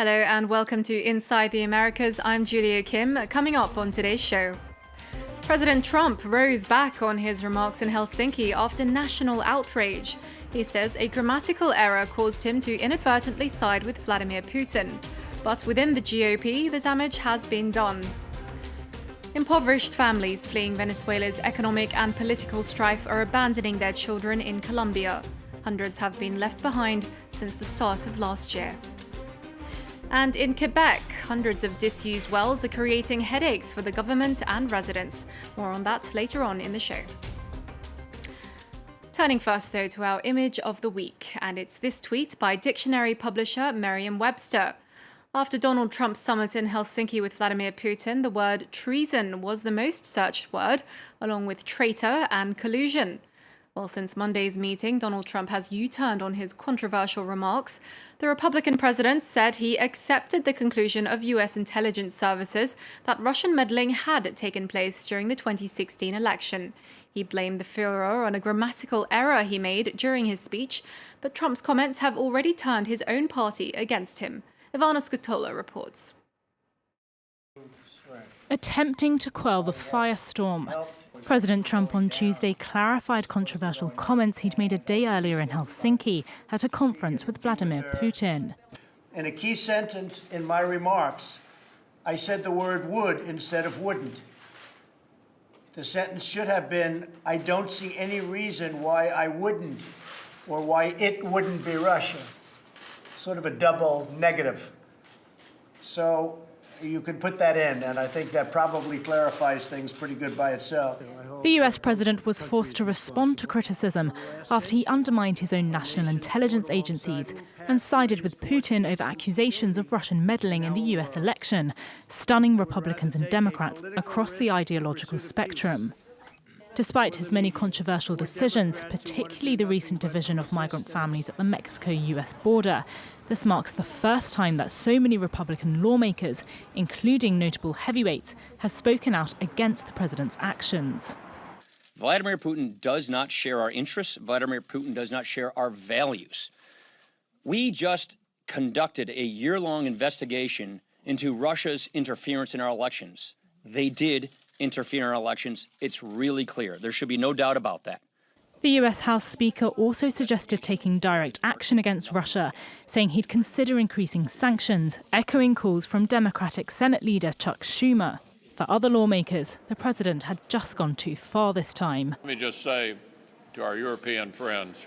Hello and welcome to Inside the Americas. I'm Julia Kim. Coming up on today's show. President Trump rose back on his remarks in Helsinki after national outrage. He says a grammatical error caused him to inadvertently side with Vladimir Putin. But within the GOP, the damage has been done. Impoverished families fleeing Venezuela's economic and political strife are abandoning their children in Colombia. Hundreds have been left behind since the start of last year. And in Quebec, hundreds of disused wells are creating headaches for the government and residents. More on that later on in the show. Turning first, though, to our image of the week, and it's this tweet by dictionary publisher Merriam-Webster. After Donald Trump's summit in Helsinki with Vladimir Putin, the word treason was the most searched word, along with traitor and collusion. Well, since Monday's meeting, Donald Trump has U-turned on his controversial remarks. The Republican president said he accepted the conclusion of U.S. intelligence services that Russian meddling had taken place during the 2016 election. He blamed the furore on a grammatical error he made during his speech, but Trump's comments have already turned his own party against him. Ivana Scotola reports. Attempting to quell the firestorm, President Trump on Tuesday clarified controversial comments he'd made a day earlier in Helsinki at a conference with Vladimir Putin. In a key sentence in my remarks, I said the word would instead of wouldn't. The sentence should have been, I don't see any reason why I wouldn't, or why it wouldn't be Russia. Sort of a double negative. So you can put that in, and I think that probably clarifies things pretty good by itself. The US president was forced to respond to criticism after he undermined his own national intelligence agencies and sided with Putin over accusations of Russian meddling in the US election, stunning Republicans and Democrats across the ideological spectrum. Despite his many controversial decisions, particularly the recent division of migrant families at the Mexico-US border, this marks the first time that so many Republican lawmakers, including notable heavyweights, have spoken out against the president's actions. Vladimir Putin does not share our interests. Vladimir Putin does not share our values. We just conducted a year-long investigation into Russia's interference in our elections. They did interfere in our elections. It's really clear. There should be no doubt about that. The US House Speaker also suggested taking direct action against Russia, saying he'd consider increasing sanctions, echoing calls from Democratic Senate leader Chuck Schumer. For other lawmakers, the president had just gone too far this time. Let me just say to our European friends,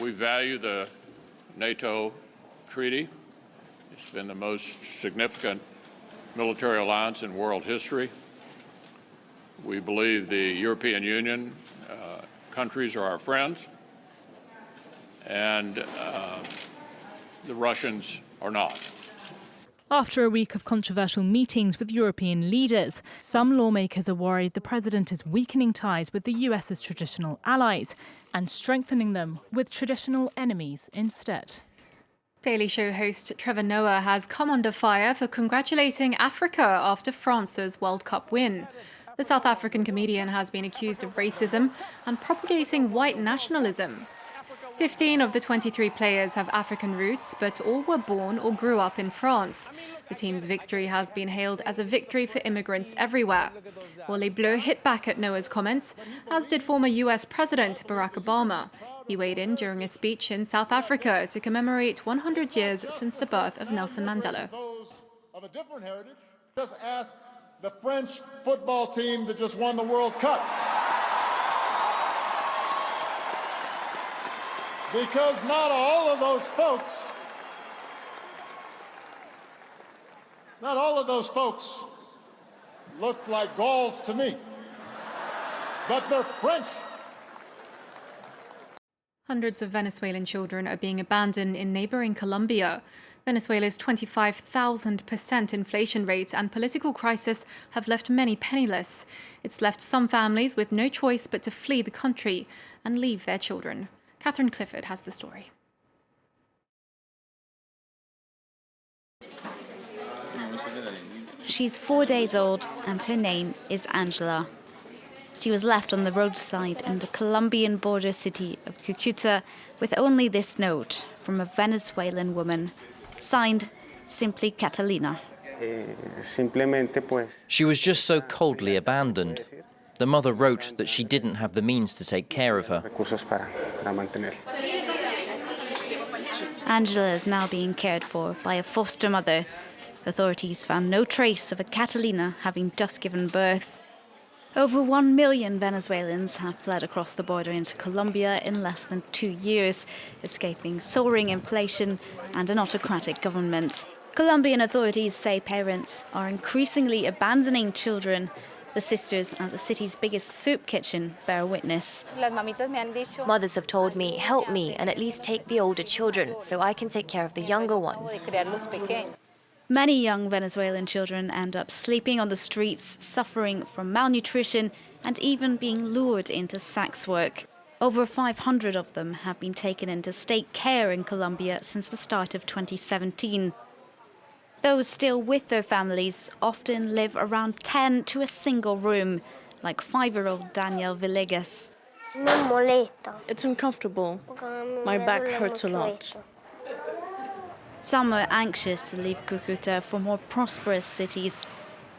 we value the NATO treaty. It's been the most significant military alliance in world history. We believe the European Union countries are our friends, and the Russians are not. After a week of controversial meetings with European leaders, some lawmakers are worried the president is weakening ties with the US's traditional allies and strengthening them with traditional enemies instead. Daily Show host Trevor Noah has come under fire for congratulating Africa after France's World Cup win. The South African comedian has been accused of racism and propagating white nationalism. 15 of the 23 players have African roots, but all were born or grew up in France. The team's victory has been hailed as a victory for immigrants everywhere. Well, Les Bleus hit back at Noah's comments, as did former US President Barack Obama. He weighed in during a speech in South Africa to commemorate 100 years since the birth of Nelson Mandela. Those of a different heritage, just ask the French football team that just won the World Cup. Because not all of those folks look like Gauls to me, but they're French. Hundreds of Venezuelan children are being abandoned in neighbouring Colombia. Venezuela's 25,000% inflation rate and political crisis have left many penniless. It's left some families with no choice but to flee the country and leave their children. Catherine Clifford has the story. She's 4 days old and her name is Angela. She was left on the roadside in the Colombian border city of Cúcuta with only this note from a Venezuelan woman. Signed, simply Catalina. She was just so coldly abandoned. The mother wrote that she didn't have the means to take care of her. Angela is now being cared for by a foster mother. Authorities found no trace of a Catalina having just given birth. Over 1 million Venezuelans have fled across the border into Colombia in less than 2 years, escaping soaring inflation and an autocratic government. Colombian authorities say parents are increasingly abandoning children. The sisters at the city's biggest soup kitchen bear witness. Mothers have told me, help me and at least take the older children so I can take care of the younger ones. Many young Venezuelan children end up sleeping on the streets, suffering from malnutrition and even being lured into sex work. Over 500 of them have been taken into state care in Colombia since the start of 2017. Those still with their families often live around 10 to a single room, like 5-year-old Daniel Villegas. It's uncomfortable. My back hurts a lot. Some are anxious to leave Cucuta for more prosperous cities.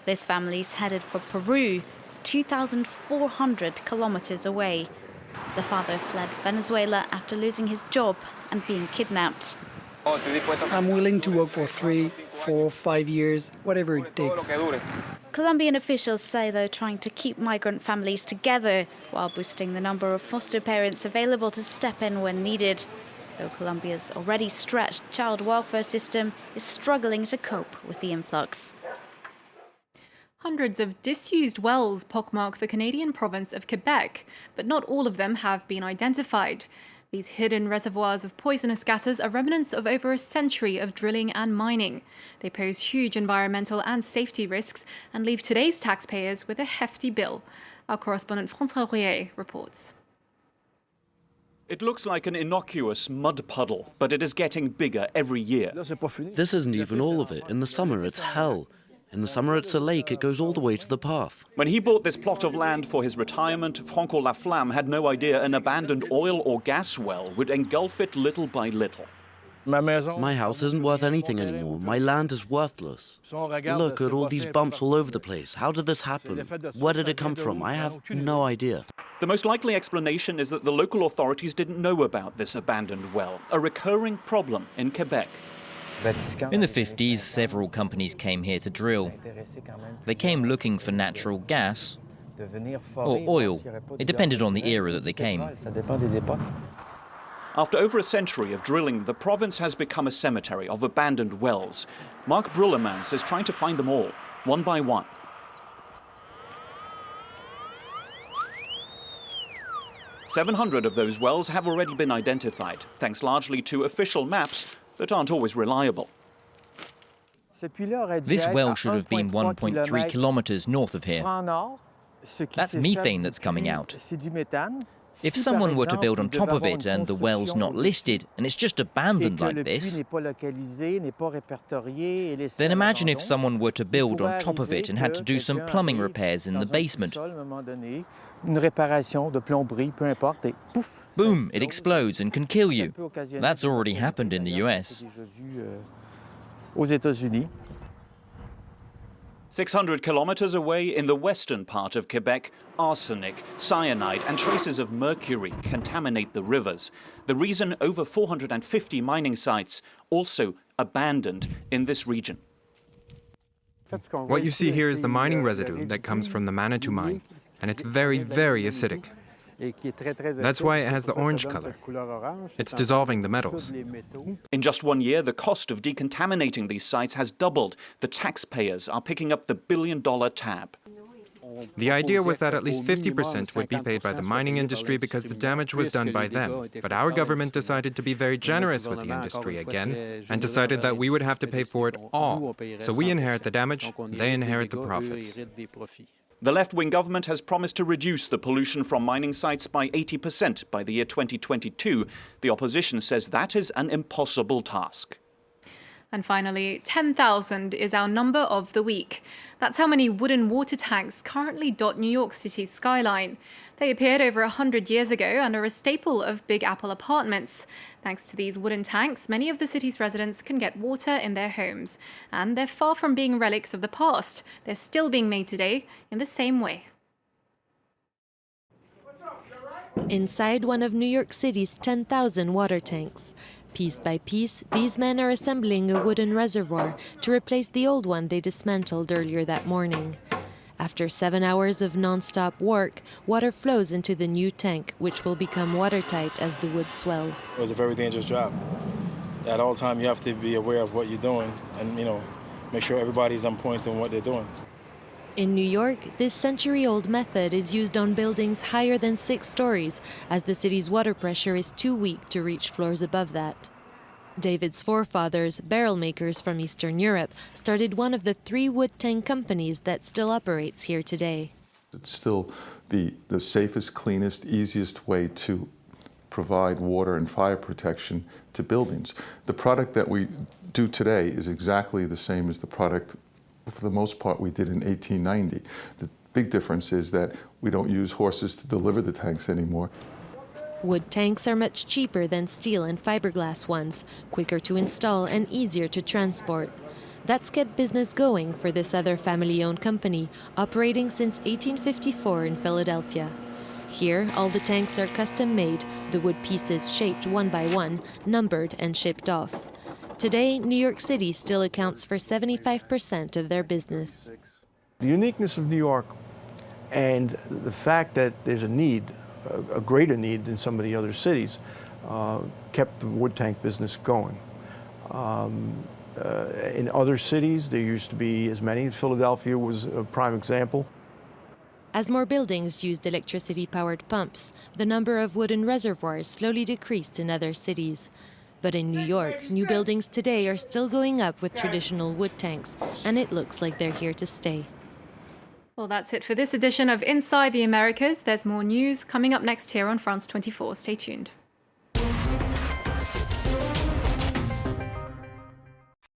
This family's headed for Peru, 2,400 kilometers away. The father fled Venezuela after losing his job and being kidnapped. I'm willing to work for 3, 4, 5 years, whatever it takes. Colombian officials say they're trying to keep migrant families together while boosting the number of foster parents available to step in when needed. Though Colombia's already stretched child welfare system is struggling to cope with the influx. Hundreds of disused wells pockmark the Canadian province of Quebec, but not all of them have been identified. These hidden reservoirs of poisonous gases are remnants of over a century of drilling and mining. They pose huge environmental and safety risks and leave today's taxpayers with a hefty bill. Our correspondent François Rouillet reports. It looks like an innocuous mud puddle, but it is getting bigger every year. This isn't even all of it. In the summer, it's hell. In the summer, it's a lake. It goes all the way to the path. When he bought this plot of land for his retirement, Franco Laflamme had no idea an abandoned oil or gas well would engulf it little by little. My house isn't worth anything anymore. My land is worthless. Look at all these bumps all over the place. How did this happen? Where did it come from? I have no idea. The most likely explanation is that the local authorities didn't know about this abandoned well, a recurring problem in Quebec. In the 50s, several companies came here to drill. They came looking for natural gas or oil. It depended on the era that they came. After over a century of drilling, the province has become a cemetery of abandoned wells. Mark Brullemans is trying to find them all, one by one. "700 of those wells have already been identified, thanks largely to official maps that aren't always reliable. This well should have been 1.3 kilometers north of here. That's methane that's coming out. If someone were to build on top of it and the well's not listed and it's just abandoned like this, then imagine if someone were to build on top of it and had to do some plumbing repairs in the basement. Boom, it explodes and can kill you. That's already happened in the US. 600 kilometers away in the western part of Quebec, arsenic, cyanide and traces of mercury contaminate the rivers. The reason over 450 mining sites also abandoned in this region. What you see here is the mining residue that comes from the Manitou mine, and it's very, very acidic. That's why it has the orange color. It's dissolving the metals. In just 1 year, the cost of decontaminating these sites has doubled. The taxpayers are picking up the billion-dollar tab. The idea was that at least 50% would be paid by the mining industry because the damage was done by them. But our government decided to be very generous with the industry again and decided that we would have to pay for it all. So we inherit the damage, they inherit the profits. The left-wing government has promised to reduce the pollution from mining sites by 80% by the year 2022. The opposition says that is an impossible task. And finally, 10,000 is our number of the week. That's how many wooden water tanks currently dot New York City's skyline. They appeared over 100 years ago and are a staple of Big Apple apartments. Thanks to these wooden tanks, many of the city's residents can get water in their homes. And they're far from being relics of the past. They're still being made today in the same way. Inside one of New York City's 10,000 water tanks. Piece by piece, these men are assembling a wooden reservoir to replace the old one they dismantled earlier that morning. After 7 hours of non-stop work, water flows into the new tank, which will become watertight as the wood swells. It was a very dangerous job. At all times, you have to be aware of what you're doing and, make sure everybody's on point in what they're doing. In New York, this century-old method is used on buildings higher than 6 stories, as the city's water pressure is too weak to reach floors above that. David's forefathers, barrel makers from Eastern Europe, started one of the 3 wood tank companies that still operates here today. It's still the safest, cleanest, easiest way to provide water and fire protection to buildings. The product that we do today is exactly the same as the product, for the most part, we did in 1890. The big difference is that we don't use horses to deliver the tanks anymore. Wood tanks are much cheaper than steel and fiberglass ones, quicker to install and easier to transport. That's kept business going for this other family-owned company, operating since 1854 in Philadelphia. Here, all the tanks are custom-made, the wood pieces shaped one by one, numbered and shipped off. Today, New York City still accounts for 75% of their business. The uniqueness of New York and the fact that there's a need, a greater need than some of the other cities, kept the wood tank business going. In other cities, there used to be as many. Philadelphia was a prime example. As more buildings used electricity-powered pumps, the number of wooden reservoirs slowly decreased in other cities. But in New York, new buildings today are still going up with traditional wood tanks, and it looks like they're here to stay. Well, that's it for this edition of Inside the Americas. There's more news coming up next here on France 24. Stay tuned.